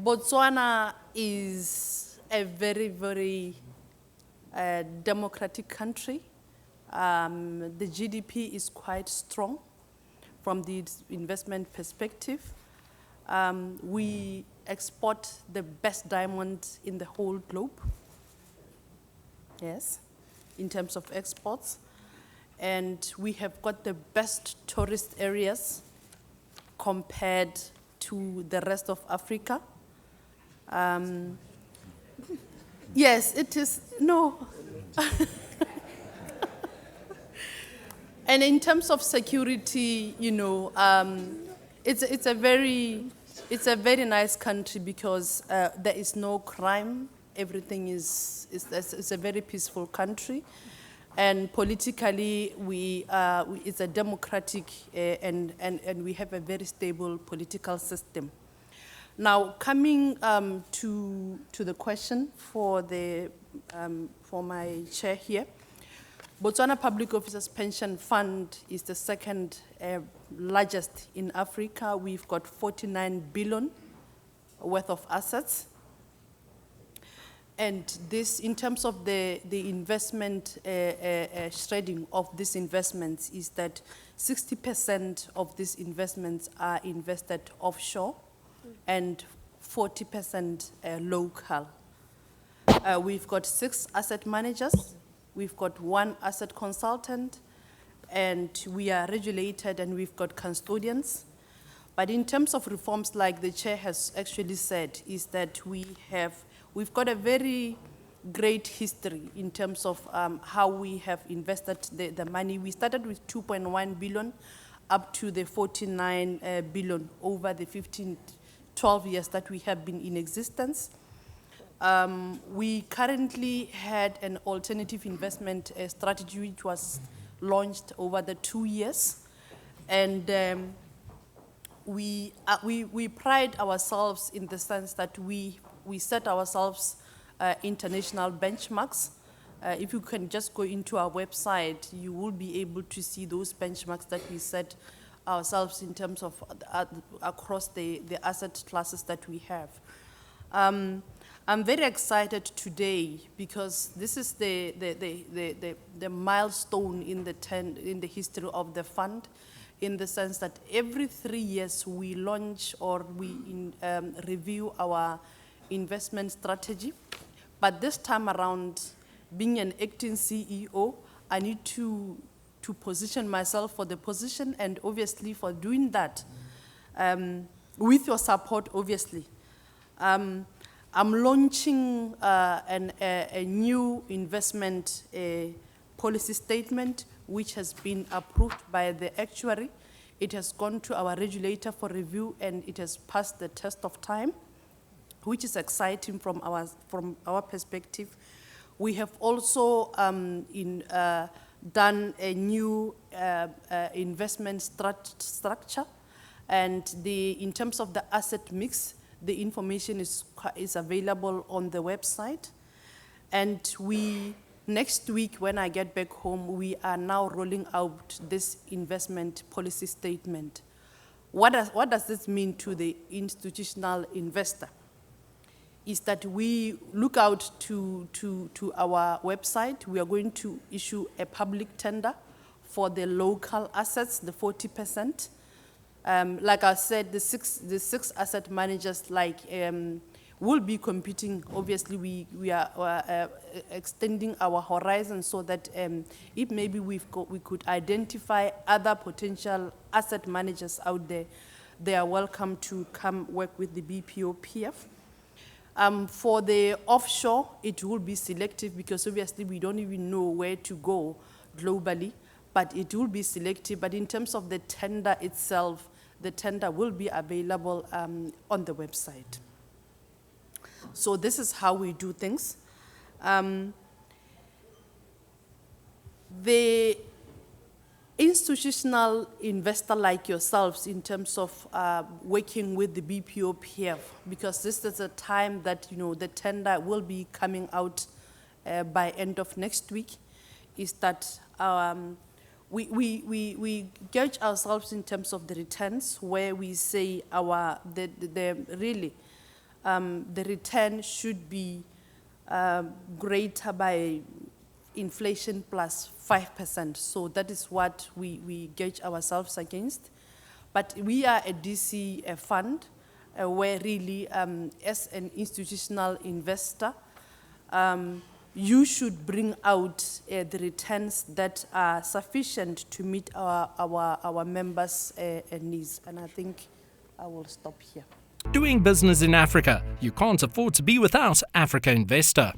Botswana is a very, very democratic country. The GDP is quite strong from the investment perspective. We export the best diamonds in the whole globe, yes, in terms of exports. And we have got the best tourist areas compared to the rest of Africa. Yes, it is, no. And in terms of security, it's a very nice country because there is no crime. Everything it's a very peaceful country. And politically, it's a democratic and we have a very stable political system. Now, coming to the question for my chair here, Botswana Public Officers Pension Fund is the second largest in Africa. We've got 49 billion worth of assets. And this, in terms of the investment shredding of these investments, is that 60% of these investments are invested offshore and 40% local. We've got 6 asset managers, we've got 1 asset consultant, and we are regulated, and we've got custodians. But in terms of reforms, like the chair has actually said, is that we've got a very great history in terms of how we have invested the money. We started with 2.1 billion up to the 49 billion over the 12 years that we have been in existence. We currently had an alternative investment strategy which was launched over the 2 years. And we pride ourselves in the sense that we set ourselves international benchmarks. If you can just go into our website, you will be able to see those benchmarks that we set ourselves in terms of across the asset classes that we have. I'm very excited today because this is the milestone in the history of the fund, in the sense that every 3 years we launch or we review our investment strategy. But this time around, being an acting CEO, I need to position myself for the position, and obviously for doing that, with your support, obviously. I'm launching a new investment policy statement which has been approved by the actuary. It has gone to our regulator for review, and it has passed the test of time, which is exciting from our perspective. We have also done a new investment structure, and in terms of the asset mix, the information is available on the website. And next week, when I get back home, we are now rolling out this investment policy statement. What does this mean to the institutional investor? Is that we look out to our website. We are going to issue a public tender for the local assets, the 40%. Like I said, the six asset managers will be competing. Obviously, we are extending our horizon so that if maybe we could identify other potential asset managers out there, they are welcome to come work with the BPOPF. For the offshore, it will be selective because obviously we don't even know where to go globally, but it will be selective. But in terms of the tender itself, the tender will be available on the website. So this is how we do things. The institutional investor like yourselves, in terms of working with the BPOPF, because this is a time that the tender will be coming out by end of next week, is that we gauge ourselves in terms of the returns, where we say really the return should be greater by inflation plus 5%. So that is what we gauge ourselves against. But we are a DC fund where really, as an institutional investor, you should bring out the returns that are sufficient to meet our members' needs. And I think I will stop here. Doing business in Africa. You can't afford to be without Africa Investor.